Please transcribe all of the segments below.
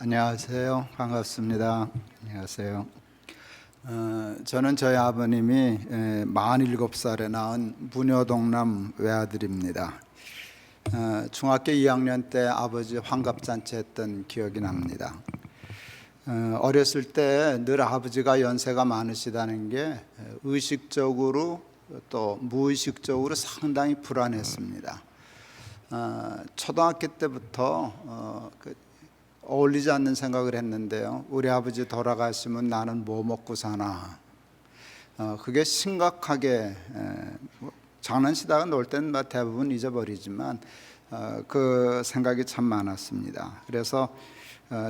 안녕하세요. 반갑습니다. 안녕하세요. 저는 저희 아버님이 47살에 낳은 무녀동남 외아들입니다. 중학교 2학년 때 아버지 환갑잔치 했던 기억이 납니다. 어렸을 때 늘 아버지가 연세가 많으시다는 게 의식적으로 또 무의식적으로 상당히 불안했습니다. 초등학교 때부터 어울리지 않는 생각을 했는데요. 우리 아버지 돌아가시면 나는 뭐 먹고 사나. 그게 심각하게 장난치다가 놀 때는 대부분 잊어버리지만 그 생각이 참 많았습니다. 그래서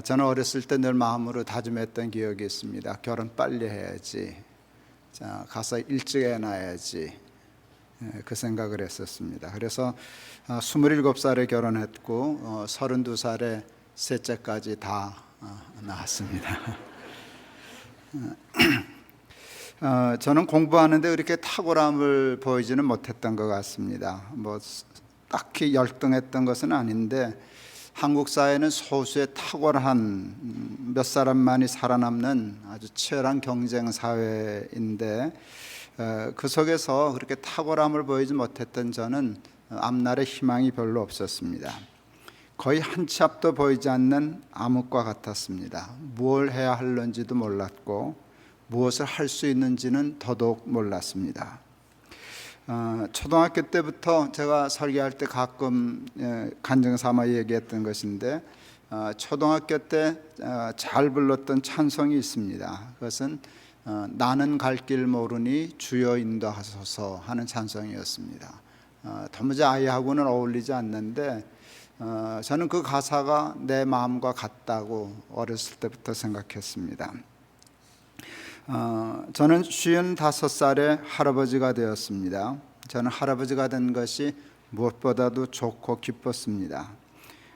저는 어렸을 때 늘 마음으로 다짐했던 기억이 있습니다. 결혼 빨리 해야지. 가서 일찍 애 낳아야지. 그 생각을 했었습니다. 그래서 27살에 결혼했고 32살에 셋째까지 다 낳았습니다. 저는 공부하는데 그렇게 탁월함을 보이지는 못했던 것 같습니다. 딱히 열등했던 것은 아닌데 한국 사회는 소수의 탁월한 몇 사람만이 살아남는 아주 치열한 경쟁 사회인데 그 속에서 그렇게 탁월함을 보이지 못했던 저는 앞날에 희망이 별로 없었습니다. 거의 한 치 앞도 보이지 않는 암흑과 같았습니다. 무엇을 해야 할는지도 몰랐고 무엇을 할 수 있는지는 더더욱 몰랐습니다. 초등학교 때부터 제가 설교할 때 가끔 간증삼아 얘기했던 것인데 초등학교 때 잘 불렀던 찬송이 있습니다. 그것은 나는 갈 길 모르니 주여 인도하소서 하는 찬송이었습니다. 도무지 아이하고는 어울리지 않는데 저는 그 가사가 내 마음과 같다고 어렸을 때부터 생각했습니다. 저는 55살에 할아버지가 되었습니다. 저는 할아버지가 된 것이 무엇보다도 좋고 기뻤습니다.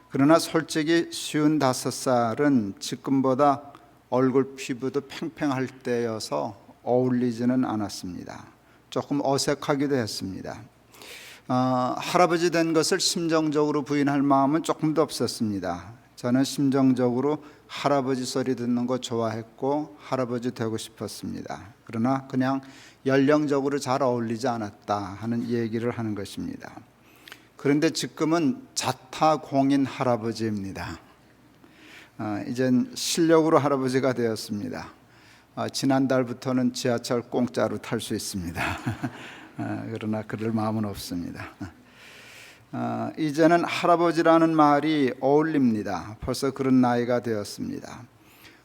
그러나 솔직히 55살은 지금보다 얼굴 피부도 팽팽할 때여서 어울리지는 않았습니다. 조금 어색하기도 했습니다. 할아버지 된 것을 심정적으로 부인할 마음은 조금도 없었습니다. 저는 심정적으로 할아버지 소리 듣는 거 좋아했고 할아버지 되고 싶었습니다. 그러나 그냥 연령적으로 잘 어울리지 않았다 하는 얘기를 하는 것입니다. 그런데 지금은 자타공인 할아버지입니다. 이젠 실력으로 할아버지가 되었습니다. 지난달부터는 지하철 공짜로 탈 수 있습니다. 그러나 그럴 마음은 없습니다. 이제는 할아버지라는 말이 어울립니다. 벌써 그런 나이가 되었습니다.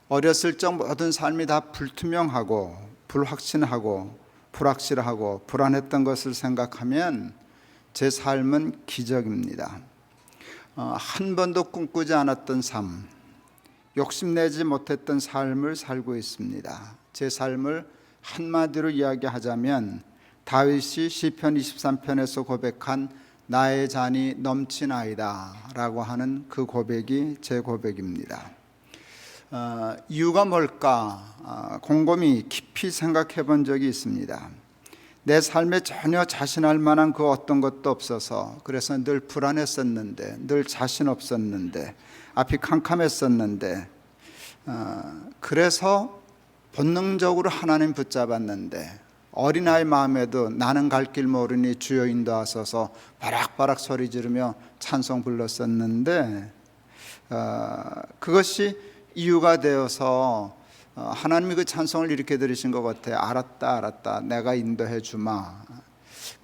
어렸을 적 모든 삶이 다 불투명하고 불확신하고 불확실하고 불안했던 것을 생각하면 제 삶은 기적입니다. 한 번도 꿈꾸지 않았던 삶, 욕심내지 못했던 삶을 살고 있습니다. 제 삶을 한마디로 이야기하자면 다윗이 시편 23편에서 고백한 나의 잔이 넘치나이다 라고 하는 그 고백이 제 고백입니다. 이유가 뭘까 곰곰이 깊이 생각해 본 적이 있습니다. 내 삶에 전혀 자신할 만한 그 어떤 것도 없어서 그래서 늘 불안했었는데 늘 자신 없었는데 앞이 캄캄했었는데 그래서 본능적으로 하나님 붙잡았는데 어린아이 마음에도 나는 갈 길 모르니 주여 인도하소서 바락바락 소리 지르며 찬송 불렀었는데 그것이 이유가 되어서 하나님이 그 찬송을 이렇게 들으신 것 같아요. 알았다 내가 인도해 주마.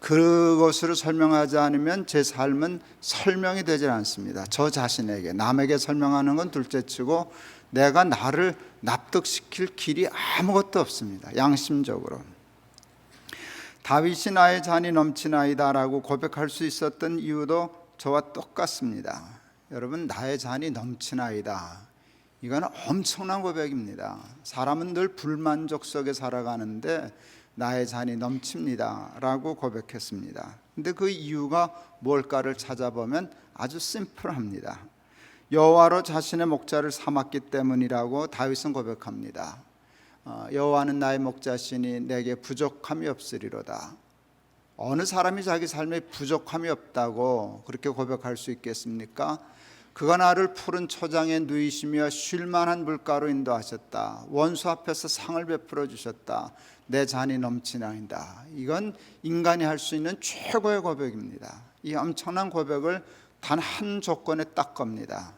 그것으로 설명하지 않으면 제 삶은 설명이 되질 않습니다. 저 자신에게 남에게 설명하는 건 둘째치고 내가 나를 납득시킬 길이 아무것도 없습니다. 양심적으로 다윗이 나의 잔이 넘치나이다 라고 고백할 수 있었던 이유도 저와 똑같습니다. 여러분, 나의 잔이 넘치나이다, 이건 엄청난 고백입니다. 사람은 늘 불만족 속에 살아가는데 나의 잔이 넘칩니다 라고 고백했습니다. 근데 그 이유가 뭘까를 찾아보면 아주 심플합니다. 여호와로 자신의 목자를 삼았기 때문이라고 다윗은 고백합니다. 여호와는 나의 목자시니 내게 부족함이 없으리로다. 어느 사람이 자기 삶에 부족함이 없다고 그렇게 고백할 수 있겠습니까? 그가 나를 푸른 초장에 누이시며 쉴만한 물가로 인도하셨다. 원수 앞에서 상을 베풀어 주셨다. 내 잔이 넘치나이다. 이건 인간이 할 수 있는 최고의 고백입니다. 이 엄청난 고백을 단 한 조건에 딱 겁니다.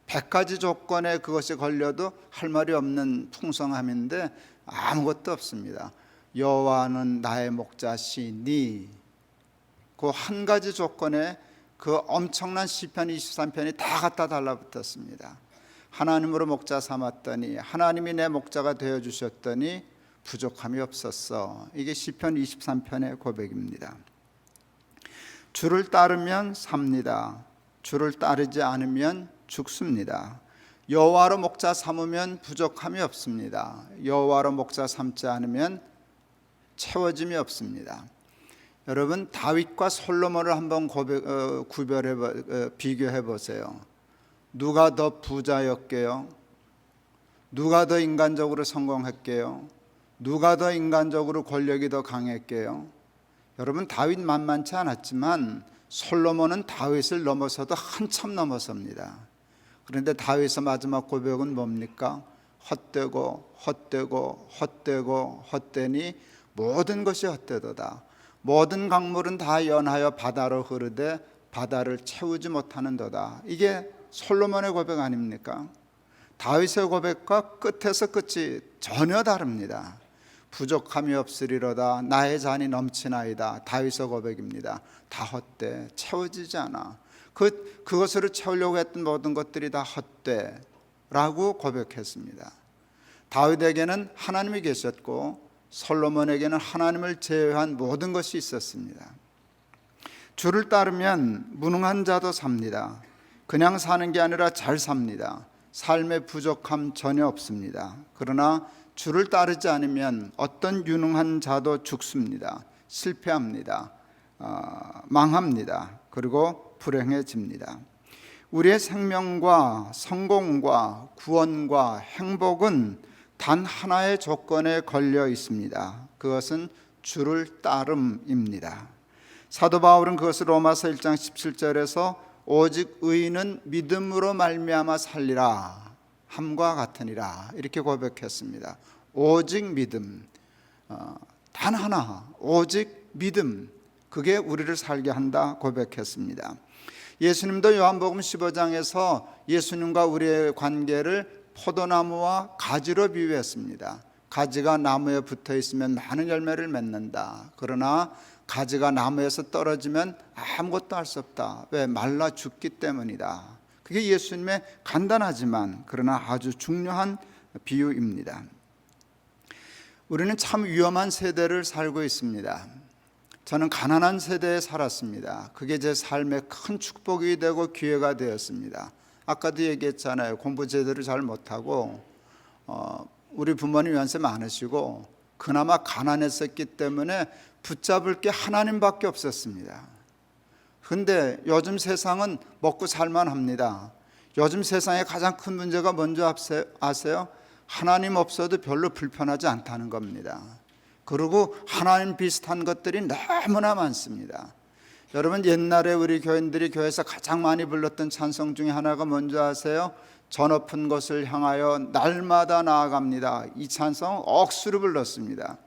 100가지 조건에 그것이 걸려도 할 말이 없는 풍성함인데 아무것도 없습니다. 여호와는 나의 목자시니, 그 한 가지 조건에 그 엄청난 시편 23편이 다 갖다 달라붙었습니다. 하나님으로 목자 삼았더니, 하나님이 내 목자가 되어주셨더니 부족함이 없었어. 이게 시편 23편의 고백입니다. 주를 따르면 삽니다. 주를 따르지 않으면 죽습니다. 여호와로 목자 삼으면 부족함이 없습니다. 여호와로 목자 삼지 않으면 채워짐이 없습니다. 여러분, 다윗과 솔로몬을 한번 비교해 보세요. 누가 더 부자였게요? 누가 더 인간적으로 성공했게요? 누가 더 인간적으로 권력이 더 강했게요? 여러분, 다윗 만만치 않았지만 솔로몬은 다윗을 넘어서도 한참 넘어섭니다. 그런데 다윗의 마지막 고백은 뭡니까? 헛되고 헛되고 헛되고 헛되니 모든 것이 헛되도다. 모든 강물은 다 연하여 바다로 흐르되 바다를 채우지 못하는도다. 이게 솔로몬의 고백 아닙니까? 다윗의 고백과 끝에서 끝이 전혀 다릅니다. 부족함이 없으리로다. 나의 잔이 넘치나이다. 다윗의 고백입니다. 다 헛돼. 채워지지 않아. 그것으로 채우려고 했던 모든 것들이 다 헛되라고 고백했습니다. 다윗에게는 하나님이 계셨고 솔로몬에게는 하나님을 제외한 모든 것이 있었습니다. 주를 따르면 무능한 자도 삽니다. 그냥 사는 게 아니라 잘 삽니다. 삶의 부족함 전혀 없습니다. 그러나 주를 따르지 않으면 어떤 유능한 자도 죽습니다. 실패합니다. 망합니다. 그리고 불행해집니다. 우리의 생명과 성공과 구원과 행복은 단 하나의 조건에 걸려 있습니다. 그것은 주를 따름입니다. 사도 바울은 그것을 로마서 1장 17절에서 오직 의인은 믿음으로 말미암아 살리라 함과 같으니라 이렇게 고백했습니다. 오직 믿음, 단 하나, 오직 믿음, 그게 우리를 살게 한다 고백했습니다. 예수님도 요한복음 15장에서 예수님과 우리의 관계를 포도나무와 가지로 비유했습니다. 가지가 나무에 붙어 있으면 많은 열매를 맺는다. 그러나 가지가 나무에서 떨어지면 아무것도 할 수 없다. 왜? 말라 죽기 때문이다. 그게 예수님의 간단하지만 그러나 아주 중요한 비유입니다. 우리는 참 위험한 세대를 살고 있습니다. 저는 가난한 세대에 살았습니다. 그게 제 삶의 큰 축복이 되고 기회가 되었습니다. 아까도 얘기했잖아요. 공부 제대로 잘 못하고 우리 부모님 연세 많으시고 그나마 가난했었기 때문에 붙잡을 게 하나님밖에 없었습니다. 근데 요즘 세상은 먹고 살만합니다. 요즘 세상의 가장 큰 문제가 뭔지 아세요? 하나님 없어도 별로 불편하지 않다는 겁니다. 그리고 하나님 비슷한 것들이 너무나 많습니다. 여러분, 옛날에 우리 교인들이 교회에서 가장 많이 불렀던 찬송 중에 하나가 뭔지 아세요? 저 높은 곳을 향하여 날마다 나아갑니다. 이 찬송 억수로 불렀습니다.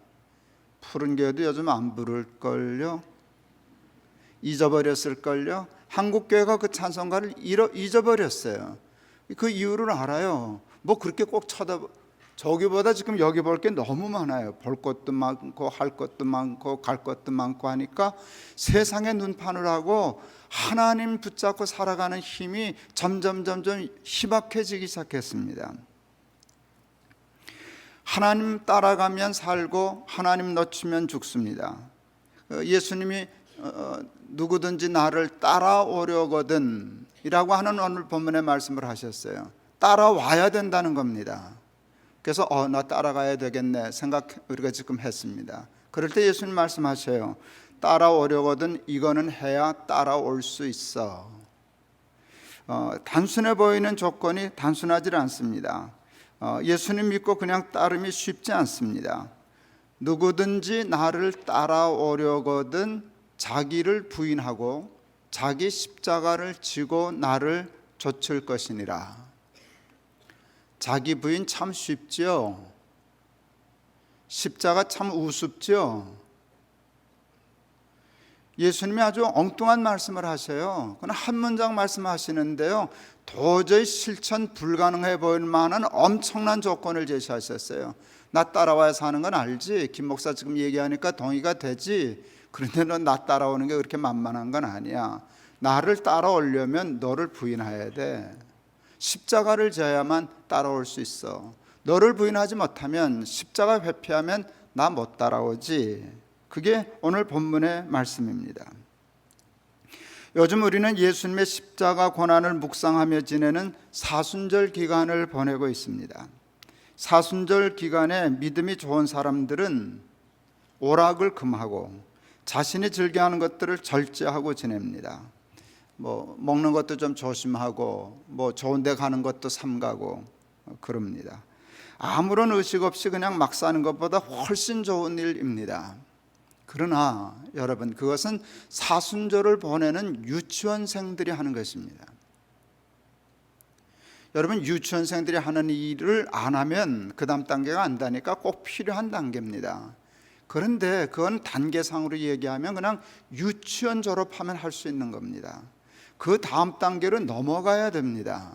푸른 교회도 요즘 안 부를걸요? 잊어버렸을걸요? 한국교회가 그 찬송가를 잊어버렸어요. 그 이유를 알아요. 뭐 그렇게 꼭 저기보다 지금 여기 볼 게 너무 많아요. 볼 것도 많고 할 것도 많고 갈 것도 많고 하니까 세상의 눈판을 하고 하나님 붙잡고 살아가는 힘이 점점 희박해지기 시작했습니다. 하나님 따라가면 살고 하나님 놓치면 죽습니다. 예수님이 누구든지 나를 따라오려거든 이라고 하는 오늘 본문의 말씀을 하셨어요. 따라와야 된다는 겁니다. 그래서 나 따라가야 되겠네 생각 우리가 지금 했습니다. 그럴 때 예수님 말씀하셔요. 따라오려거든 이거는 해야 따라올 수 있어. 단순해 보이는 조건이 단순하지 않습니다. 예수님 믿고 그냥 따름이 쉽지 않습니다. 누구든지 나를 따라오려거든 자기를 부인하고 자기 십자가를 지고 나를 좇을 것이니라. 자기 부인 참 쉽죠? 십자가 참 우습죠? 예수님이 아주 엉뚱한 말씀을 하셔요. 그건 한 문장 말씀하시는데요, 도저히 실천 불가능해 보일 만한 엄청난 조건을 제시하셨어요. 나 따라와야 사는 건 알지? 김 목사 지금 얘기하니까 동의가 되지? 그런데 넌 나 따라오는 게 그렇게 만만한 건 아니야. 나를 따라오려면 너를 부인해야 돼. 십자가를 져야만 따라올 수 있어. 너를 부인하지 못하면, 십자가 회피하면 나 못 따라오지. 그게 오늘 본문의 말씀입니다. 요즘 우리는 예수님의 십자가 고난을 묵상하며 지내는 사순절 기간을 보내고 있습니다. 사순절 기간에 믿음이 좋은 사람들은 오락을 금하고 자신이 즐겨하는 것들을 절제하고 지냅니다. 먹는 것도 좀 조심하고 좋은 데 가는 것도 삼가고 그럽니다. 아무런 의식 없이 그냥 막 사는 것보다 훨씬 좋은 일입니다. 그러나 여러분, 그것은 사순절을 보내는 유치원생들이 하는 것입니다. 여러분, 유치원생들이 하는 일을 안 하면 그 다음 단계가 안 되니까 꼭 필요한 단계입니다. 그런데 그건 단계상으로 얘기하면 그냥 유치원 졸업하면 할 수 있는 겁니다. 그 다음 단계로 넘어가야 됩니다.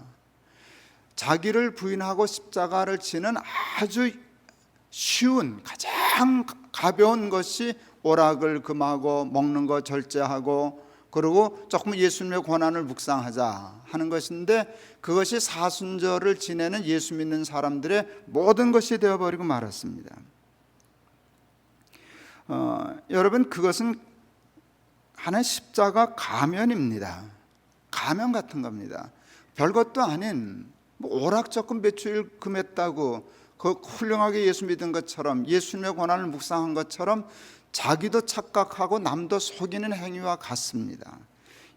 자기를 부인하고 십자가를 지는 아주 쉬운, 가장 가벼운 것이 오락을 금하고 먹는 거 절제하고, 그리고 조금 예수님의 고난을 묵상하자 하는 것인데, 그것이 사순절을 지내는 예수 믿는 사람들의 모든 것이 되어버리고 말았습니다. 여러분, 그것은 하나의 십자가 가면입니다. 가면 같은 겁니다. 별것도 아닌 오락 조금 며칠 금했다고 그 훌륭하게 예수 믿은 것처럼, 예수님의 고난을 묵상한 것처럼 자기도 착각하고 남도 속이는 행위와 같습니다.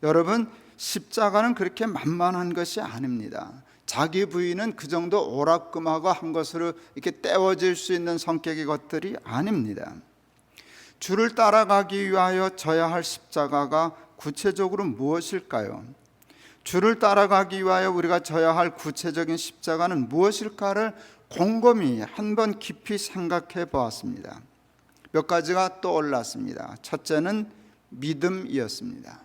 여러분, 십자가는 그렇게 만만한 것이 아닙니다. 자기 부인은 그 정도 오락금하고 한 것으로 이렇게 떼워질 수 있는 성격의 것들이 아닙니다. 주를 따라가기 위하여 져야 할 십자가가 구체적으로 무엇일까요? 주를 따라가기 위하여 우리가 져야 할 구체적인 십자가는 무엇일까를 곰곰이 한번 깊이 생각해 보았습니다. 몇 가지가 떠올랐습니다. 첫째는 믿음이었습니다.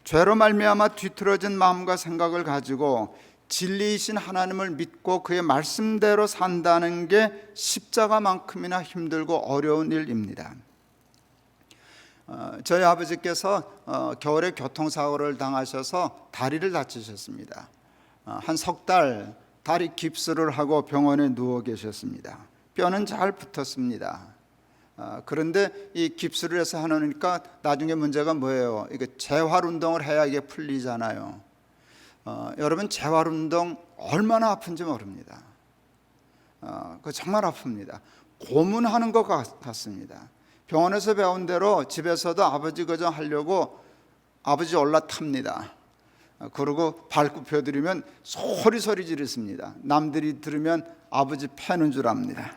죄로 말미암아 뒤틀어진 마음과 생각을 가지고 진리이신 하나님을 믿고 그의 말씀대로 산다는 게 십자가만큼이나 힘들고 어려운 일입니다. 저희 아버지께서 겨울에 교통사고를 당하셔서 다리를 다치셨습니다. 한 석 달 다리 깁스를 하고 병원에 누워 계셨습니다. 뼈는 잘 붙었습니다. 그런데 이 깁스를 해서 하니까 나중에 문제가 뭐예요? 이게 재활 운동을 해야 이게 풀리잖아요. 여러분, 재활 운동 얼마나 아픈지 모릅니다. 그 정말 아픕니다. 고문하는 것 같습니다. 병원에서 배운 대로 집에서도 아버지 그저 하려고 아버지 올라탑니다. 그리고 발 굽혀드리면 소리 지르습니다. 남들이 들으면 아버지 패는 줄 압니다.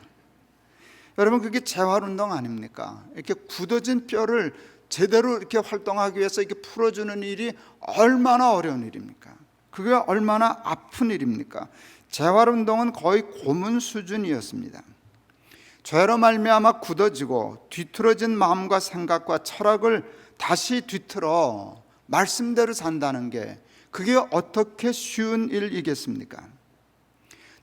여러분, 그게 재활운동 아닙니까? 이렇게 굳어진 뼈를 제대로 이렇게 활동하기 위해서 이렇게 풀어주는 일이 얼마나 어려운 일입니까? 그게 얼마나 아픈 일입니까? 재활운동은 거의 고문 수준이었습니다. 죄로 말미암아 굳어지고 뒤틀어진 마음과 생각과 철학을 다시 뒤틀어 말씀대로 산다는 게 그게 어떻게 쉬운 일이겠습니까?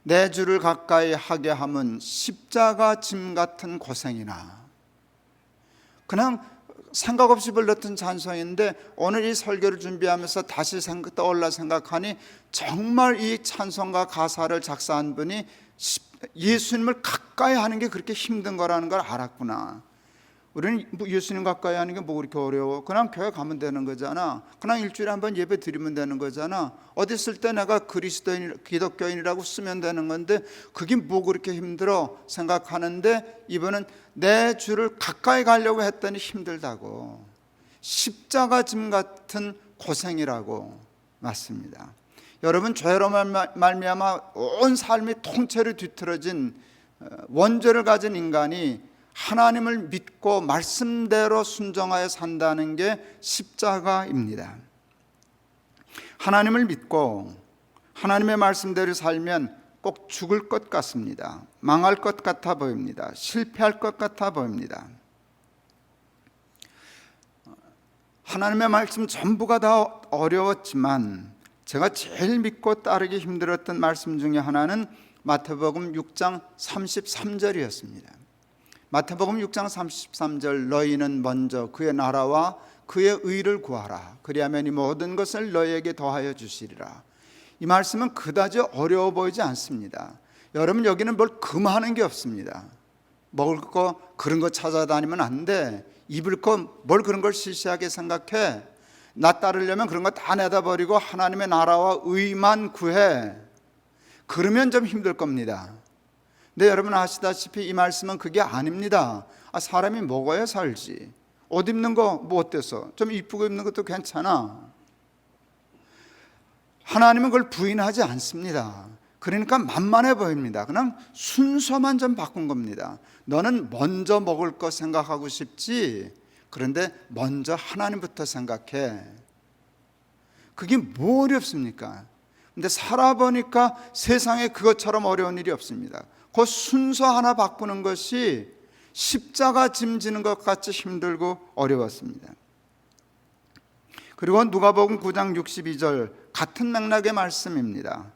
내 주를 가까이 하게 함은 십자가 짐 같은 고생이나. 그냥 생각 없이 불렀던 찬송인데 오늘 이 설교를 준비하면서 다시 떠올라 생각하니 정말 이 찬송가 가사를 작사한 분이 예수님을 가까이 하는 게 그렇게 힘든 거라는 걸 알았구나. 우리는 예수님 가까이 하는 게 뭐 그렇게 어려워? 그냥 교회 가면 되는 거잖아. 그냥 일주일에 한 번 예배 드리면 되는 거잖아. 어디 있을 때 내가 기독교인이라고 쓰면 되는 건데 그게 뭐 그렇게 힘들어 생각하는데, 이번은 내 주를 가까이 가려고 했더니 힘들다고, 십자가 짐 같은 고생이라고. 맞습니다. 여러분, 죄로 말미암아 온 삶이 통째로 뒤틀어진 원죄를 가진 인간이 하나님을 믿고 말씀대로 순종하여 산다는 게 십자가입니다. 하나님을 믿고 하나님의 말씀대로 살면 꼭 죽을 것 같습니다. 망할 것 같아 보입니다. 실패할 것 같아 보입니다. 하나님의 말씀 전부가 다 어려웠지만 제가 제일 믿고 따르기 힘들었던 말씀 중에 하나는 마태복음 6장 33절이었습니다. 마태복음 6장 33절, 너희는 먼저 그의 나라와 그의 의를 구하라. 그리하면 이 모든 것을 너희에게 더하여 주시리라. 이 말씀은 그다지 어려워 보이지 않습니다. 여러분, 여기는 뭘 금하는 게 없습니다. 먹을 거 그런 거 찾아다니면 안 돼. 입을 거 뭘 그런 걸 시시하게 생각해. 나 따르려면 그런 거 다 내다버리고 하나님의 나라와 의만 구해. 그러면 좀 힘들 겁니다. 근데 여러분 아시다시피 이 말씀은 그게 아닙니다. 사람이 먹어야 살지. 옷 입는 거 뭐 어때서? 좀 이쁘고 입는 것도 괜찮아. 하나님은 그걸 부인하지 않습니다. 그러니까 만만해 보입니다. 그냥 순서만 좀 바꾼 겁니다. 너는 먼저 먹을 거 생각하고 싶지, 그런데 먼저 하나님부터 생각해. 그게 뭐 어렵습니까? 근데 살아보니까 세상에 그것처럼 어려운 일이 없습니다. 그 순서 하나 바꾸는 것이 십자가 짐 지는 것 같이 힘들고 어려웠습니다. 그리고 누가복음 9장 62절 같은 맥락의 말씀입니다.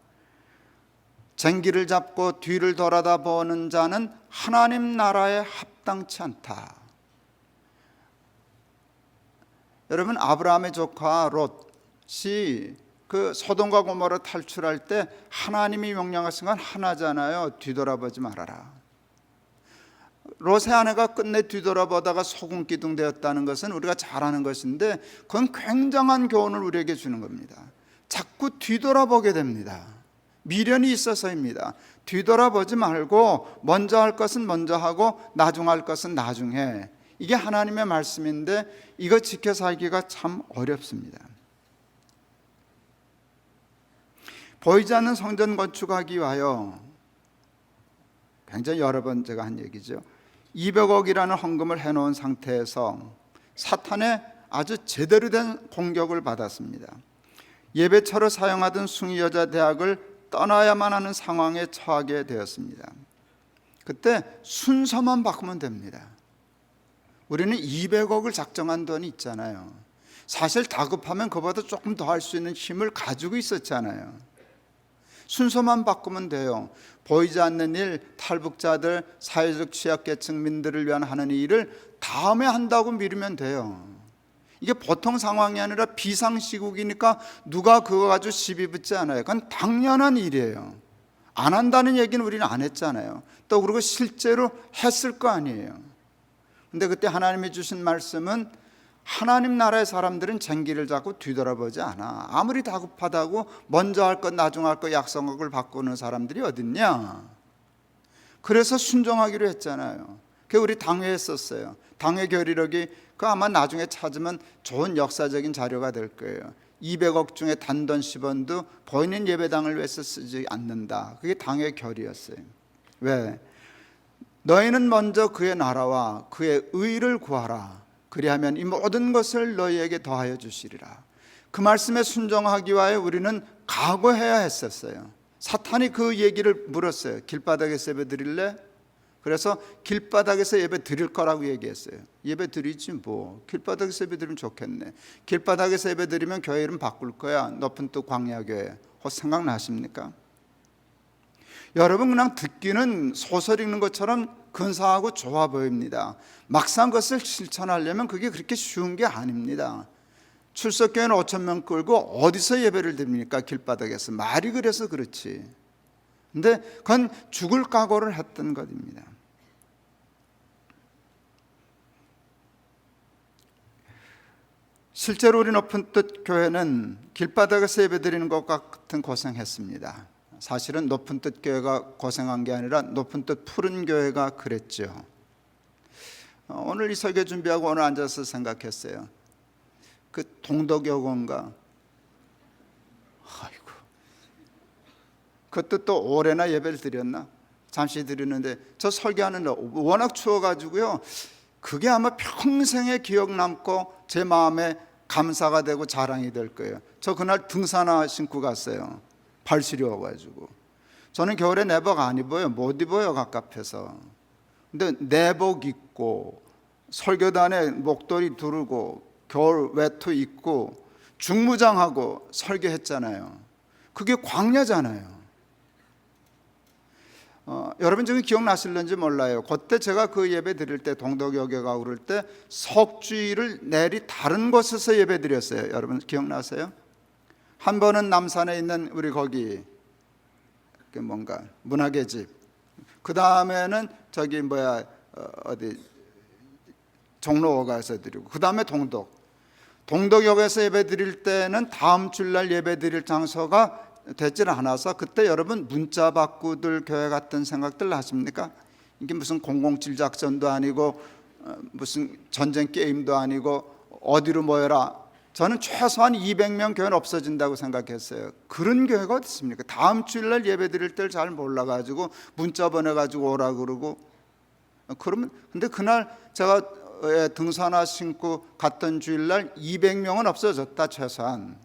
쟁기를 잡고 뒤를 돌아다 보는 자는 하나님 나라에 합당치 않다. 여러분, 아브라함의 조카 롯이 그 소돔과 고모라 탈출할 때 하나님이 명령하신 건 하나잖아요. 뒤돌아보지 말아라. 롯의 아내가 끝내 뒤돌아보다가 소금 기둥 되었다는 것은 우리가 잘 아는 것인데, 그건 굉장한 교훈을 우리에게 주는 겁니다. 자꾸 뒤돌아보게 됩니다. 미련이 있어서입니다. 뒤돌아보지 말고 먼저 할 것은 먼저 하고 나중 할 것은 나중에. 이게 하나님의 말씀인데 이거 지켜 살기가 참 어렵습니다. 보이지 않는 성전 건축하기 위하여 굉장히 여러 번 제가 한 얘기죠. 200억이라는 헌금을 해놓은 상태에서 사탄의 아주 제대로 된 공격을 받았습니다. 예배처로 사용하던 숭이 여자 대학을 떠나야만 하는 상황에 처하게 되었습니다. 그때 순서만 바꾸면 됩니다. 우리는 200억을 작정한 돈이 있잖아요. 사실 다급하면 그보다 조금 더 할 수 있는 힘을 가지고 있었잖아요. 순서만 바꾸면 돼요. 보이지 않는 일, 탈북자들, 사회적 취약계층민들을 위한 하는 일을 다음에 한다고 미루면 돼요. 이게 보통 상황이 아니라 비상시국이니까 누가 그거 가지고 시비 붙지 않아요. 그건 당연한 일이에요. 안 한다는 얘기는 우리는 안 했잖아요. 또 그리고 실제로 했을 거 아니에요. 근데 그때 하나님이 주신 말씀은 하나님 나라의 사람들은 쟁기를 잡고 뒤돌아보지 않아. 아무리 다급하다고 먼저 할 것 나중 할 것 약속을 바꾸는 사람들이 어딨냐. 그래서 순종하기로 했잖아요. 그게 우리 당회에 썼어요. 당회 결의록이 그 아마 나중에 찾으면 좋은 역사적인 자료가 될 거예요. 200억 중에 단돈 10원도 보이는 예배당을 위해서 쓰지 않는다. 그게 당회 결의였어요. 왜? 너희는 먼저 그의 나라와 그의 의를 구하라. 그리하면 이 모든 것을 너희에게 더하여 주시리라. 그 말씀에 순종하기 위하여 우리는 각오해야 했었어요. 사탄이 그 얘기를 물었어요. 길바닥에서 예배 드릴래? 그래서 길바닥에서 예배 드릴 거라고 얘기했어요. 예배 드리지 뭐. 길바닥에서 예배 드리면 좋겠네. 길바닥에서 예배 드리면 교회 이름 바꿀 거야. 높은 뜻 광야교회. 혹시 생각나십니까? 여러분, 그냥 듣기는 소설 읽는 것처럼 근사하고 좋아 보입니다. 막상 그것을 실천하려면 그게 그렇게 쉬운 게 아닙니다. 출석교회는 5,000명 끌고 어디서 예배를 드립니까? 길바닥에서. 말이 그래서 그렇지. 근데 그건 죽을 각오를 했던 것입니다. 실제로 우리 높은 뜻 교회는 길바닥에서 예배 드리는 것 같은 고생했습니다. 사실은 높은 뜻 교회가 고생한 게 아니라 높은 뜻 푸른 교회가 그랬죠. 오늘 이 설교 준비하고 오늘 앉아서 생각했어요. 그 동덕여고인가? 아이고, 그것도 또 올해나 예배를 드렸나? 잠시 드리는데 저 설교하는 날 워낙 추워가지고요. 그게 아마 평생에 기억 남고 제 마음에 감사가 되고 자랑이 될 거예요. 저 그날 등산화 신고 갔어요. 발 시려워가지고. 저는 겨울에 내복 안 입어요. 못 입어요, 갑갑해서. 근데 내복 입고 설교단에 목도리 두르고 겨울 외투 입고 중무장하고 설교했잖아요. 그게 광야잖아요. 여러분 중에 기억나실는지 몰라요. 그때 제가 그 예배 드릴 때, 동덕여교가 오를 때 석주일을 내리 다른 곳에서 예배 드렸어요. 여러분 기억나세요? 한 번은 남산에 있는 우리 거기 뭔가 문학의 집, 그 다음에는 저기 어디 종로가서 드리고, 그 다음에 동덕역에서 예배 드릴 때는 다음 주일날 예배 드릴 장소가 되질 않아서 그때 여러분 문자 받고들 교회 갔던 생각들 하십니까? 이게 무슨 007 작전도 아니고 무슨 전쟁 게임도 아니고 어디로 모여라. 저는 최소한 200명 교회는 없어진다고 생각했어요. 그런 교회가 어디 있습니까? 다음 주일날 예배 드릴 때를 잘 몰라가지고 문자 보내가지고 오라 그러고. 그러면 근데 그날 제가 등산화 신고 갔던 주일날 200명은 없어졌다 최소한.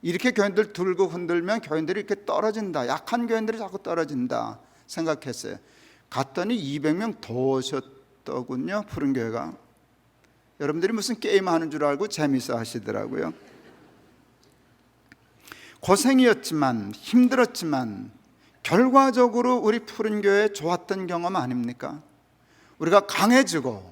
이렇게 교인들 들고 흔들면 교인들이 이렇게 떨어진다, 약한 교인들이 자꾸 떨어진다 생각했어요. 갔더니 200명 더 오셨더군요. 푸른교회가. 여러분들이 무슨 게임하는 줄 알고 재밌어 하시더라고요. 고생이었지만 힘들었지만 결과적으로 우리 푸른교회 좋았던 경험 아닙니까? 우리가 강해지고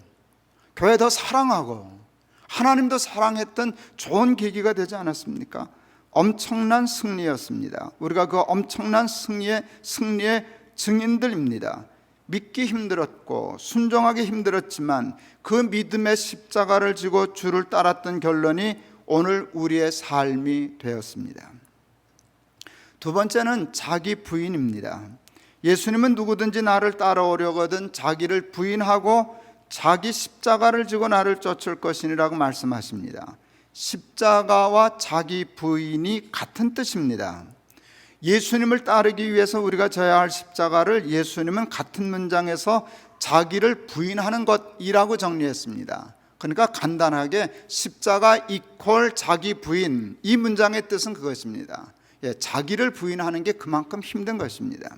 교회 더 사랑하고 하나님도 사랑했던 좋은 계기가 되지 않았습니까? 엄청난 승리였습니다. 우리가 그 엄청난 승리의 증인들입니다. 믿기 힘들었고 순종하기 힘들었지만 그 믿음의 십자가를 지고 주를 따랐던 결론이 오늘 우리의 삶이 되었습니다. 두 번째는 자기 부인입니다. 예수님은 누구든지 나를 따라오려거든 자기를 부인하고 자기 십자가를 지고 나를 쫓을 것이니라고 말씀하십니다. 십자가와 자기 부인이 같은 뜻입니다. 예수님을 따르기 위해서 우리가 져야 할 십자가를 예수님은 같은 문장에서 자기를 부인하는 것이라고 정리했습니다. 그러니까 간단하게 십자가 이퀄 자기 부인, 이 문장의 뜻은 그것입니다. 자기를 부인하는 게 그만큼 힘든 것입니다.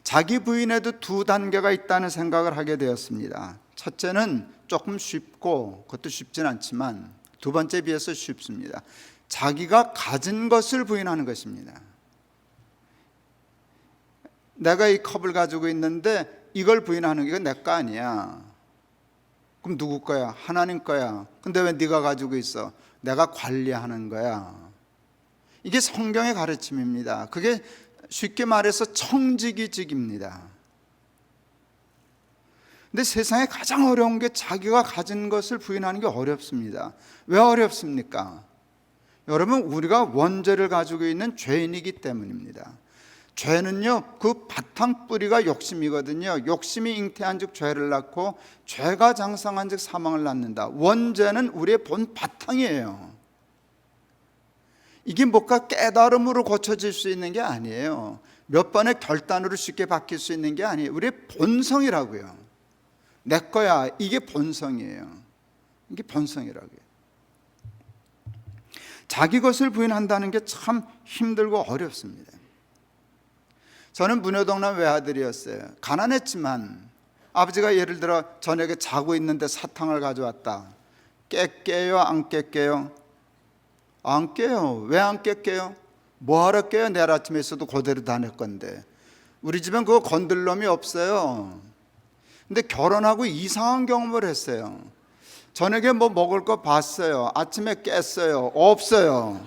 자기 부인에도 두 단계가 있다는 생각을 하게 되었습니다. 첫째는 조금 쉽고, 그것도 쉽진 않지만 두 번째에 비해서 쉽습니다. 자기가 가진 것을 부인하는 것입니다. 내가 이 컵을 가지고 있는데 이걸 부인하는 게 내 거 아니야. 그럼 누구 거야? 하나님 거야. 근데 왜 네가 가지고 있어? 내가 관리하는 거야. 이게 성경의 가르침입니다. 그게 쉽게 말해서 청지기직입니다. 근데 세상에 가장 어려운 게 자기가 가진 것을 부인하는 게 어렵습니다. 왜 어렵습니까? 여러분, 우리가 원죄를 가지고 있는 죄인이기 때문입니다. 죄는요, 그 바탕 뿌리가 욕심이거든요. 욕심이 잉태한 즉 죄를 낳고 죄가 장성한 즉 사망을 낳는다. 원죄는 우리의 본 바탕이에요. 이게 뭔가 깨달음으로 고쳐질 수 있는 게 아니에요. 몇 번의 결단으로 쉽게 바뀔 수 있는 게 아니에요. 우리의 본성이라고요. 내 거야. 이게 본성이에요. 이게 본성이라고요. 자기 것을 부인한다는 게 참 힘들고 어렵습니다. 저는 문효동남 외아들이었어요. 가난했지만 아버지가 예를 들어 저녁에 자고 있는데 사탕을 가져왔다. 깰게요? 안 깰게요? 안 깨요. 왜 안 깰게요? 뭐하러 깨요? 내일 아침에 있어도 그대로 다닐 건데. 우리 집엔 그거 건들 놈이 없어요. 근데 결혼하고 이상한 경험을 했어요. 저녁에 뭐 먹을 거 봤어요. 아침에 깼어요. 없어요.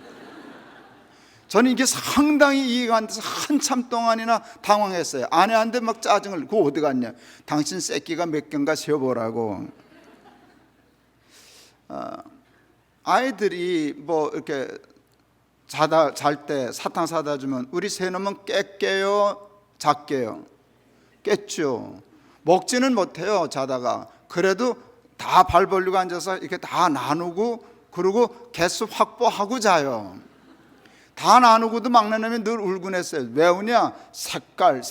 저는 이게 상당히 이해가 안 돼서 한참 동안이나 당황했어요. 아내한테 막 짜증을, 그거 어디 갔냐? 당신 새끼가 몇 개인가 세어보라고. 아이들이 뭐 이렇게 잘 때 사탕 사다 주면 우리 새놈은 깰게요? 작게요? 깼죠. 먹지는 못해요, 자다가. 그래도 다 발 벌리고 앉아서 이렇게 다 나누고, 그리고 개수 확보하고 자요. 다 나누고도 막내놈이 늘 울곤 했어요. 왜 우냐? 색깔.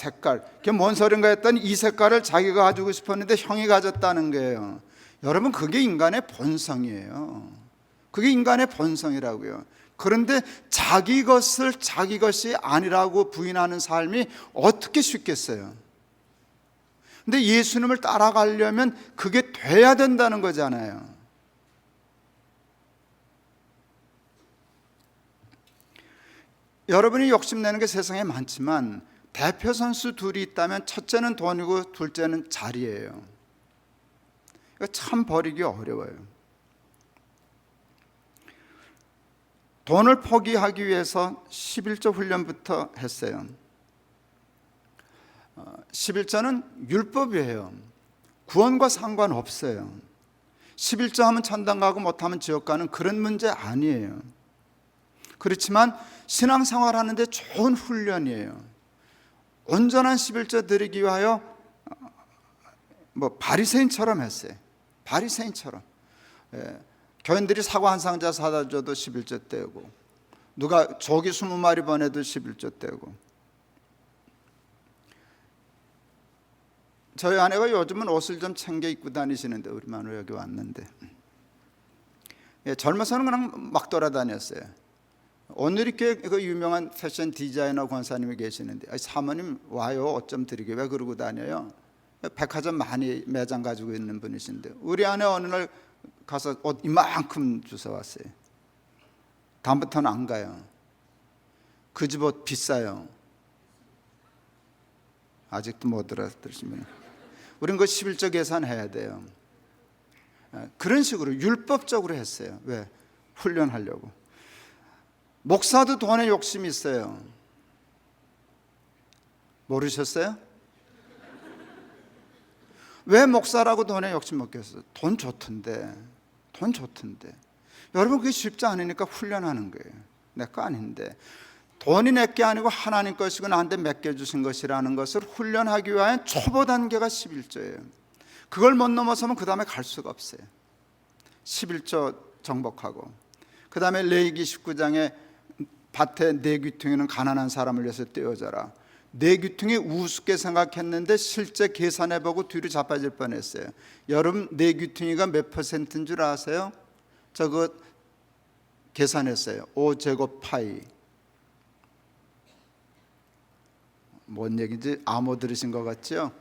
그게 뭔 소린가 했더니 이 색깔을 자기가 가지고 싶었는데 형이 가졌다는 거예요. 여러분, 그게 인간의 본성이에요. 그게 인간의 본성이라고요. 그런데 자기 것을 자기 것이 아니라고 부인하는 삶이 어떻게 쉽겠어요? 근데 예수님을 따라가려면 그게 돼야 된다는 거잖아요. 여러분이 욕심내는 게 세상에 많지만 대표 선수 둘이 있다면 첫째는 돈이고 둘째는 자리예요. 이거 참 버리기 어려워요. 돈을 포기하기 위해서 11조 훈련부터 했어요. 11조는 율법이에요. 구원과 상관없어요. 11조 하면 천당 가고 못하면 지옥 가는 그런 문제 아니에요. 그렇지만 신앙생활 하는데 좋은 훈련이에요. 온전한 11조 드리기 위하여 바리새인처럼 했어요. 바리새인처럼. 교인들이 사과 한 상자 사다 줘도 11조 떼고, 누가 조기 20마리 보내도 11조 떼고. 저희 아내가 요즘은 옷을 좀 챙겨 입고 다니시는데, 우리 마누라 여기 왔는데, 젊어서는 그냥 막 돌아다녔어요. 오늘 이렇게 그 유명한 패션 디자이너 권사님이 계시는데, 사모님 와요, 옷 좀 드리게. 왜 그러고 다녀요? 백화점 많이 매장 가지고 있는 분이신데, 우리 아내 어느 날 가서 옷 이만큼 주워왔어요. 다음부터는 안 가요. 그 집 옷 비싸요. 아직도 못 알아들으시면 우린 그 11조 계산해야 돼요. 그런 식으로 율법적으로 했어요. 왜? 훈련하려고. 목사도 돈에 욕심이 있어요. 모르셨어요? 왜 목사라고 돈에 욕심 먹겠어요? 돈 좋던데. 돈 좋던데. 여러분, 그게 쉽지 않으니까 훈련하는 거예요. 내 거 아닌데. 돈이 내 게 아니고 하나님 것이고 나한테 맡겨주신 것이라는 것을 훈련하기 위한 초보 단계가 11조예요. 그걸 못 넘어서면 그 다음에 갈 수가 없어요. 11조 정복하고, 그 다음에 레위기 19장에 밭에 네 귀퉁이는 가난한 사람을 위해서 떼어져라. 네 귀퉁이 우습게 생각했는데 실제 계산해보고 뒤로 자빠질 뻔했어요. 여러분, 네 귀퉁이가 몇 퍼센트인 줄 아세요? 저거 계산했어요. 5제곱 파이. 뭔 얘기인지 아무 들으신 것 같죠?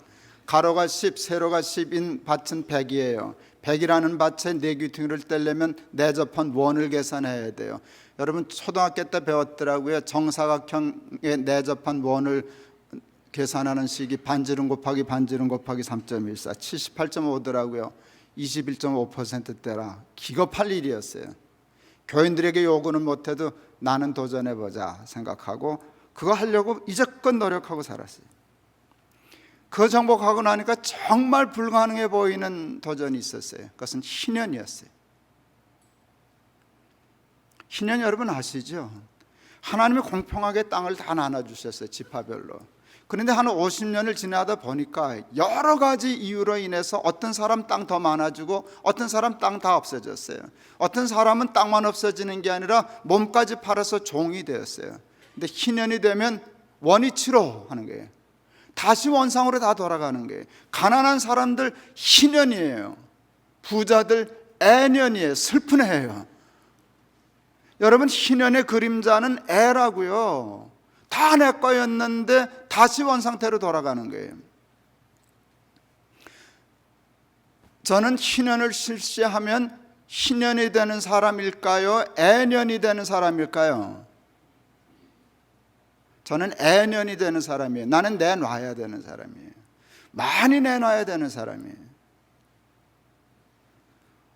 가로가 10, 세로가 10인 밭은 100이에요. 100이라는 밭에 네 귀퉁이를 떼려면 내접한 원을 계산해야 돼요. 여러분, 초등학교 때 배웠더라고요. 정사각형의 내접한 원을 계산하는 식이 반지름 곱하기 반지름 곱하기 3.14, 78.5더라고요. 21.5%대라. 기겁할 일이었어요. 교인들에게 요구는 못해도 나는 도전해보자 생각하고 그거 하려고 이제껏 노력하고 살았어요. 그거 정복하고 나니까 정말 불가능해 보이는 도전이 있었어요. 그것은 희년이었어요. 희년 여러분 아시죠? 하나님이 공평하게 땅을 다 나눠주셨어요. 지파별로. 그런데 한 50년을 지나다 보니까 여러 가지 이유로 인해서 어떤 사람 땅 더 많아지고 어떤 사람 땅 다 없어졌어요. 어떤 사람은 땅만 없어지는 게 아니라 몸까지 팔아서 종이 되었어요. 근데 희년이 되면 원위치로 하는 거예요. 다시 원상으로 다 돌아가는 거예요. 가난한 사람들 희년이에요. 부자들 애년이에요. 슬픈 해예요. 여러분, 희년의 그림자는 애라고요. 다 내 거였는데 다시 원상태로 돌아가는 거예요. 저는 희년을 실시하면 희년이 되는 사람일까요? 애년이 되는 사람일까요? 저는 애년이 되는 사람이에요. 나는 내놔야 되는 사람이에요. 많이 내놔야 되는 사람이에요.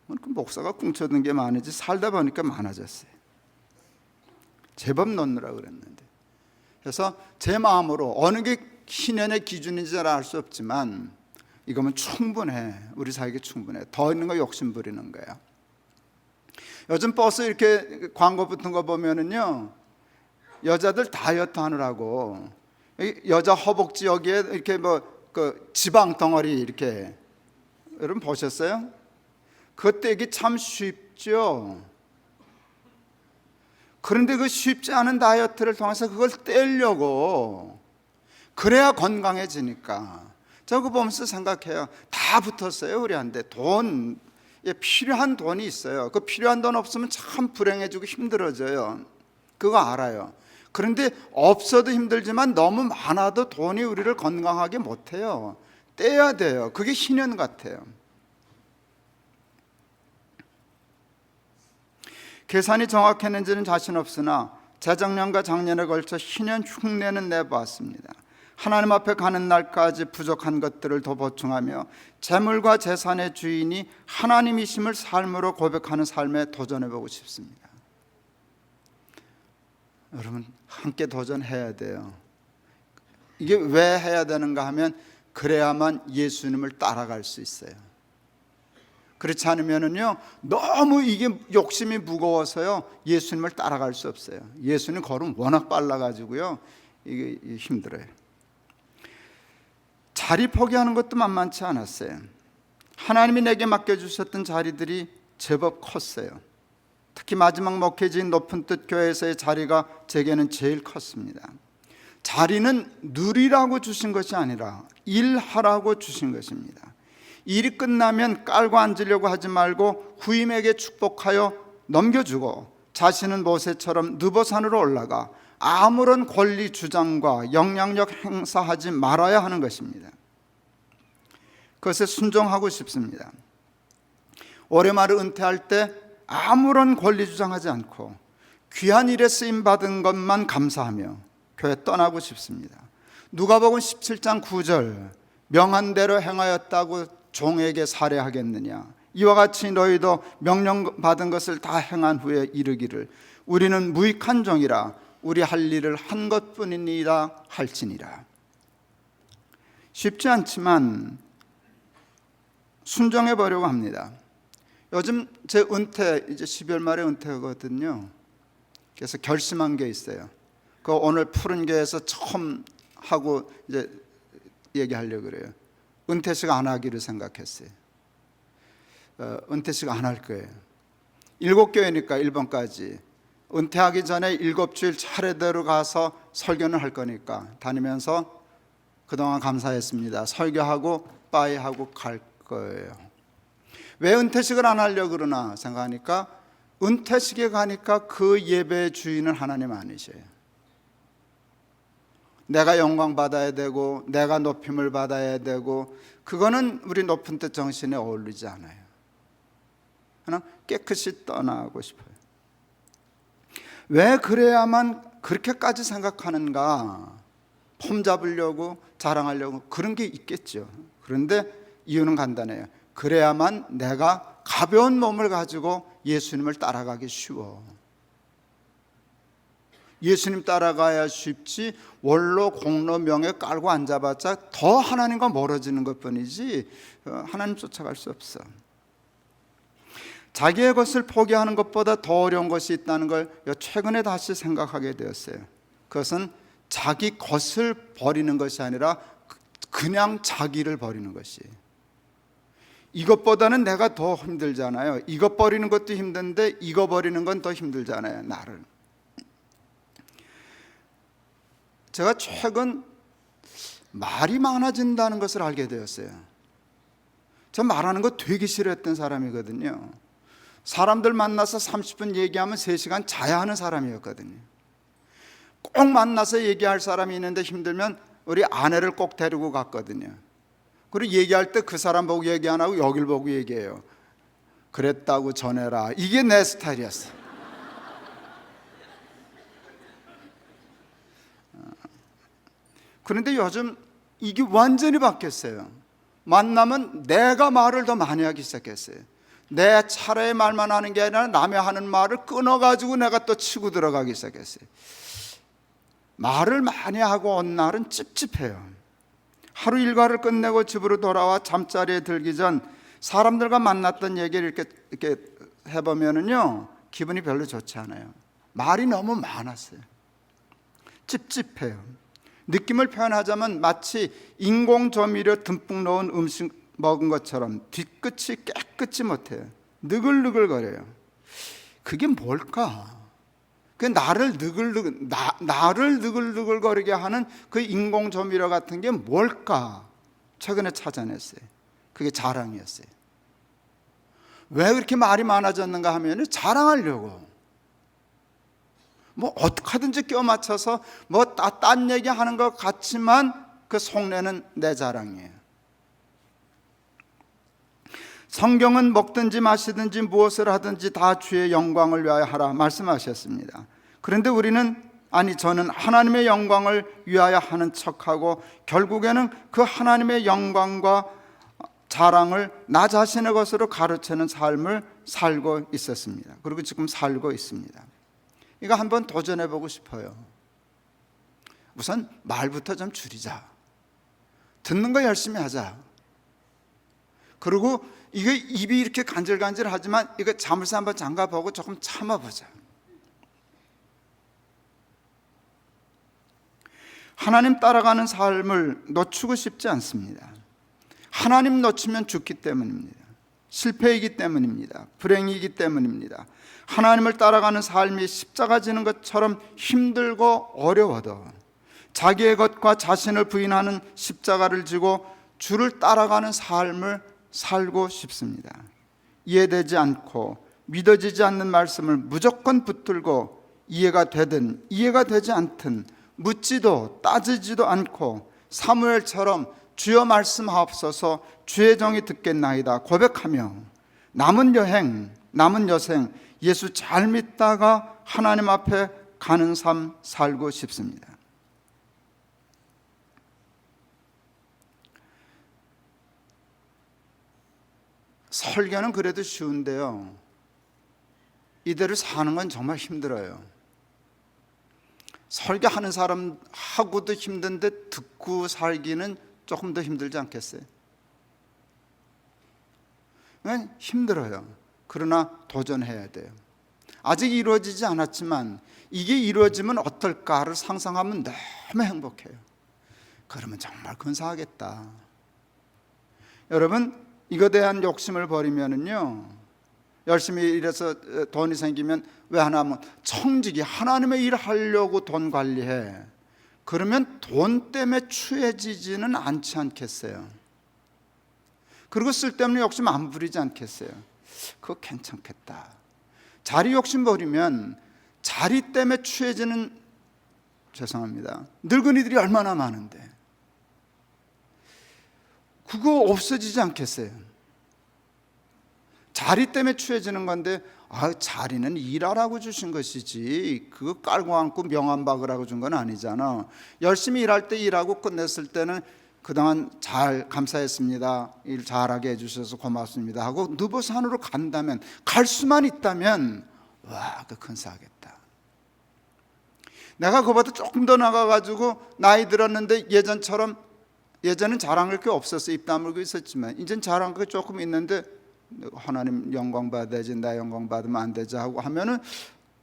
그 목사가 꿈쳐둔 게 많은지 살다 보니까 많아졌어요. 제법 놓느라 그랬는데. 그래서 제 마음으로 어느 게 희년의 기준인지 알 수 없지만 이거면 충분해. 우리 사에게 충분해. 더 있는 거 욕심 부리는 거야. 요즘 버스 이렇게 광고 붙은 거 보면은요, 여자들 다이어트 하느라고 여자 허벅지 여기에 이렇게 그 지방 덩어리 이렇게, 여러분 보셨어요? 그거 떼기 참 쉽죠. 그런데 그 쉽지 않은 다이어트를 통해서 그걸 떼려고, 그래야 건강해지니까. 저거 보면서 생각해요. 다 붙었어요 우리한테. 돈, 필요한 돈이 있어요. 그 필요한 돈 없으면 참 불행해지고 힘들어져요. 그거 알아요. 그런데 없어도 힘들지만 너무 많아도 돈이 우리를 건강하게 못해요. 떼야 돼요. 그게 신현 같아요. 계산이 정확했는지는 자신 없으나 재작년과 작년에 걸쳐 신년 흉내는 내보았습니다. 하나님 앞에 가는 날까지 부족한 것들을 더 보충하며 재물과 재산의 주인이 하나님이심을 삶으로 고백하는 삶에 도전해보고 싶습니다. 여러분, 함께 도전해야 돼요. 이게 왜 해야 되는가 하면 그래야만 예수님을 따라갈 수 있어요. 그렇지 않으면은요, 너무 이게 욕심이 무거워서요, 예수님을 따라갈 수 없어요. 예수님 걸음 워낙 빨라가지고요, 이게 힘들어요. 자리 포기하는 것도 만만치 않았어요. 하나님이 내게 맡겨주셨던 자리들이 제법 컸어요. 특히 마지막 목회지인 높은 뜻 교회에서의 자리가 제게는 제일 컸습니다. 자리는 누리라고 주신 것이 아니라 일하라고 주신 것입니다. 일이 끝나면 깔고 앉으려고 하지 말고 후임에게 축복하여 넘겨주고 자신은 모세처럼 느보산으로 올라가 아무런 권리 주장과 영향력 행사하지 말아야 하는 것입니다. 그것에 순종하고 싶습니다. 올해 말에 은퇴할 때 아무런 권리 주장하지 않고 귀한 일에 쓰임받은 것만 감사하며 교회 떠나고 싶습니다. 누가복음 17장 9절 명한 대로 행하였다고 종에게 살해하겠느냐, 이와 같이 너희도 명령받은 것을 다 행한 후에 이르기를 우리는 무익한 종이라 우리 할 일을 한 것뿐이니라 할지니라. 쉽지 않지만 순종해 보려고 합니다. 요즘 제 은퇴, 이제 12월 말에 은퇴하거든요. 그래서 결심한 게 있어요. 그 오늘 푸른 교회에서 처음 하고 이제 얘기하려고 그래요. 은퇴식 안 하기로 생각했어요. 은퇴식 안 할 거예요. 7교회니까 1번까지 은퇴하기 전에 7주일 차례대로 가서 설교는 할 거니까 다니면서 그동안 감사했습니다, 설교하고 빠이하고 갈 거예요. 왜 은퇴식을 안 하려고 그러나 생각하니까 은퇴식에 가니까 그 예배의 주인은 하나님 아니셔요. 내가 영광 받아야 되고 내가 높임을 받아야 되고 그거는 우리 높은 뜻 정신에 어울리지 않아요. 그냥 깨끗이 떠나고 싶어요. 왜 그래야만 그렇게까지 생각하는가? 폼 잡으려고 자랑하려고 그런 게 있겠죠. 그런데 이유는 간단해요. 그래야만 내가 가벼운 몸을 가지고 예수님을 따라가기 쉬워. 예수님 따라가야 쉽지 원로 공로 명예 깔고 앉아봤자 더 하나님과 멀어지는 것뿐이지 하나님 쫓아갈 수 없어. 자기의 것을 포기하는 것보다 더 어려운 것이 있다는 걸 최근에 다시 생각하게 되었어요. 그것은 자기 것을 버리는 것이 아니라 그냥 자기를 버리는 것이에요. 이것보다는 내가 더 힘들잖아요. 이것 버리는 것도 힘든데 이거 버리는 건 더 힘들잖아요, 나를. 제가 최근 말이 많아진다는 것을 알게 되었어요. 저 말하는 거 되게 싫어했던 사람이거든요. 사람들 만나서 30분 얘기하면 3시간 자야 하는 사람이었거든요. 꼭 만나서 얘기할 사람이 있는데 힘들면 우리 아내를 꼭 데리고 갔거든요. 그리고 얘기할 때 그 사람 보고 얘기 안 하고 여길 보고 얘기해요. 그랬다고 전해라. 이게 내 스타일이었어요. 그런데 요즘 이게 완전히 바뀌었어요. 만나면 내가 말을 더 많이 하기 시작했어요. 내 차례의 말만 하는 게 아니라 남의 하는 말을 끊어가지고 내가 또 치고 들어가기 시작했어요. 말을 많이 하고 온 날은 찝찝해요. 하루 일과를 끝내고 집으로 돌아와 잠자리에 들기 전 사람들과 만났던 얘기를 이렇게 해보면은요, 기분이 별로 좋지 않아요. 말이 너무 많았어요. 찝찝해요. 느낌을 표현하자면 마치 인공조미료 듬뿍 넣은 음식 먹은 것처럼 뒤끝이 깨끗이 못해요. 느글느글거려요. 그게 뭘까? 그 나를 느글느글거리게 하는 그 인공조미료 같은 게 뭘까? 최근에 찾아냈어요. 그게 자랑이었어요. 왜 그렇게 말이 많아졌는가 하면 자랑하려고. 뭐 어떻게 하든지 껴 맞춰서 뭐 딴 얘기 하는 것 같지만 그 속내는 내 자랑이에요. 성경은 먹든지 마시든지 무엇을 하든지 다 주의 영광을 위하여 하라 말씀하셨습니다. 그런데 우리는 저는 하나님의 영광을 위하여 하는 척하고 결국에는 그 하나님의 영광과 자랑을 나 자신의 것으로 가르치는 삶을 살고 있었습니다. 그리고 지금 살고 있습니다. 이거 한번 도전해보고 싶어요. 우선 말부터 좀 줄이자. 듣는 거 열심히 하자. 그리고 이게 입이 이렇게 간질간질하지만 이거 자물쇠 한번 잠가보고 조금 참아보자. 하나님 따라가는 삶을 놓치고 싶지 않습니다. 하나님 놓치면 죽기 때문입니다. 실패이기 때문입니다. 불행이기 때문입니다. 하나님을 따라가는 삶이 십자가 지는 것처럼 힘들고 어려워도 자기의 것과 자신을 부인하는 십자가를 지고 주를 따라가는 삶을 살고 싶습니다. 이해되지 않고 믿어지지 않는 말씀을 무조건 붙들고 이해가 되든 이해가 되지 않든 묻지도 따지지도 않고 사무엘처럼 주여 말씀하옵소서 주의 종이 듣겠나이다 고백하며 남은 여행 남은 여생 예수 잘 믿다가 하나님 앞에 가는 삶 살고 싶습니다. 설교는 그래도 쉬운데요, 이대로 사는 건 정말 힘들어요. 설교하는 사람하고도 힘든데 듣고 살기는 조금 더 힘들지 않겠어요? 힘들어요. 그러나 도전해야 돼요. 아직 이루어지지 않았지만 이게 이루어지면 어떨까를 상상하면 너무 행복해요. 그러면 정말 근사하겠다. 여러분, 이거에 대한 욕심을 버리면은요, 열심히 일해서 돈이 생기면 왜 하나 하면 청직이 하나님의 일 하려고 돈 관리해. 그러면 돈 때문에 추해지지는 않지 않겠어요? 그리고 쓸데없는 욕심 안 부리지 않겠어요? 그거 괜찮겠다. 자리 욕심 버리면 자리 때문에 추해지는, 죄송합니다, 늙은이들이 얼마나 많은데 그거 없어지지 않겠어요? 자리 때문에 추해지는 건데, 자리는 일하라고 주신 것이지 그거 깔고 앉고 명함 박으라고 준 건 아니잖아. 열심히 일할 때 일하고 끝냈을 때는 그동안 잘 감사했습니다, 일 잘하게 해주셔서 고맙습니다 하고 느보산으로 간다면, 갈 수만 있다면 와, 그 근사하겠다. 내가 그보다 조금 더 나가가지고 나이 들었는데 예전은 자랑할 게 없었어. 입 다물고 있었지만 이젠 자랑할 게 조금 있는데 하나님 영광 받아야지 나 영광 받으면 안 되지 하고 하면은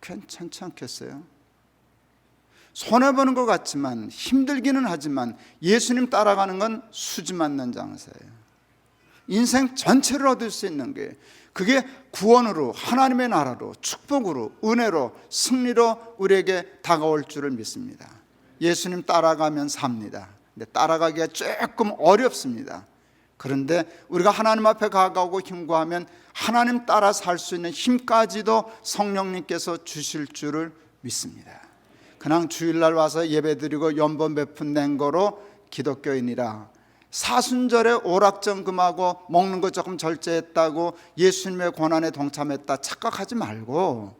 괜찮지 않겠어요? 손해보는 것 같지만 힘들기는 하지만 예수님 따라가는 건 수지 맞는 장사예요. 인생 전체를 얻을 수 있는 게, 그게 구원으로, 하나님의 나라로, 축복으로, 은혜로, 승리로 우리에게 다가올 줄을 믿습니다. 예수님 따라가면 삽니다. 근데 따라가기가 조금 어렵습니다. 그런데 우리가 하나님 앞에 가까우고 힘구하면 하나님 따라 살 수 있는 힘까지도 성령님께서 주실 줄을 믿습니다. 그냥 주일날 와서 예배드리고 연번 베푼 낸 거로 기독교인이라 사순절에 오락전 금하고 먹는 거 조금 절제했다고 예수님의 고난에 동참했다 착각하지 말고,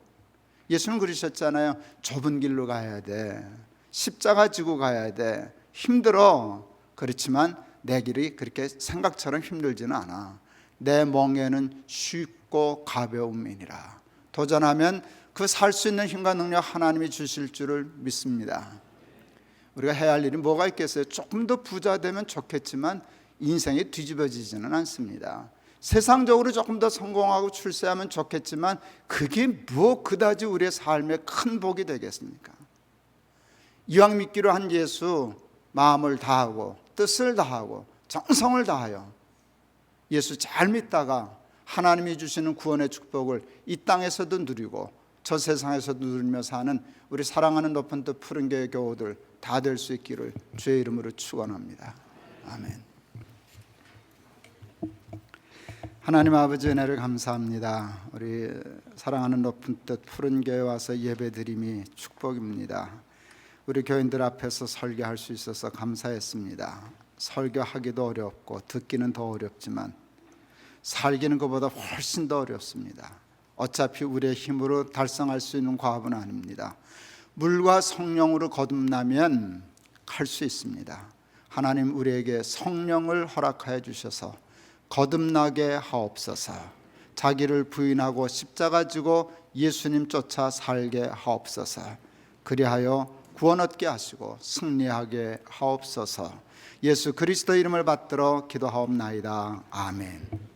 예수는 그러셨잖아요. 좁은 길로 가야 돼. 십자가 지고 가야 돼. 힘들어. 그렇지만 내 길이 그렇게 생각처럼 힘들지는 않아. 내 멍에는 쉽고 가벼움이니라. 도전하면 그 살 수 있는 힘과 능력 하나님이 주실 줄을 믿습니다. 우리가 해야 할 일이 뭐가 있겠어요? 조금 더 부자 되면 좋겠지만 인생이 뒤집어지지는 않습니다. 세상적으로 조금 더 성공하고 출세하면 좋겠지만 그게 뭐 그다지 우리의 삶에 큰 복이 되겠습니까? 이왕 믿기로 한 예수, 마음을 다하고 뜻을 다하고 정성을 다하여 예수 잘 믿다가 하나님이 주시는 구원의 축복을 이 땅에서도 누리고 저 세상에서도 누리며 사는 우리 사랑하는 높은 뜻 푸른 교회 교우들 다 될 수 있기를 주의 이름으로 축원합니다. 아멘. 하나님 아버지 은혜를 감사합니다. 우리 사랑하는 높은 뜻 푸른 교회 와서 예배드림이 축복입니다. 우리 교인들 앞에서 설교할 수 있어서 감사했습니다. 설교하기도 어렵고 듣기는 더 어렵지만 살기는 것보다 훨씬 더 어렵습니다. 어차피 우리의 힘으로 달성할 수 있는 과업은 아닙니다. 물과 성령으로 거듭나면 갈 수 있습니다. 하나님 우리에게 성령을 허락하여 주셔서 거듭나게 하옵소서. 자기를 부인하고 십자가 지고 예수님 쫓아 살게 하옵소서. 그리하여 구원 얻게 하시고 승리하게 하옵소서. 예수 그리스도 이름을 받들어 기도하옵나이다. 아멘.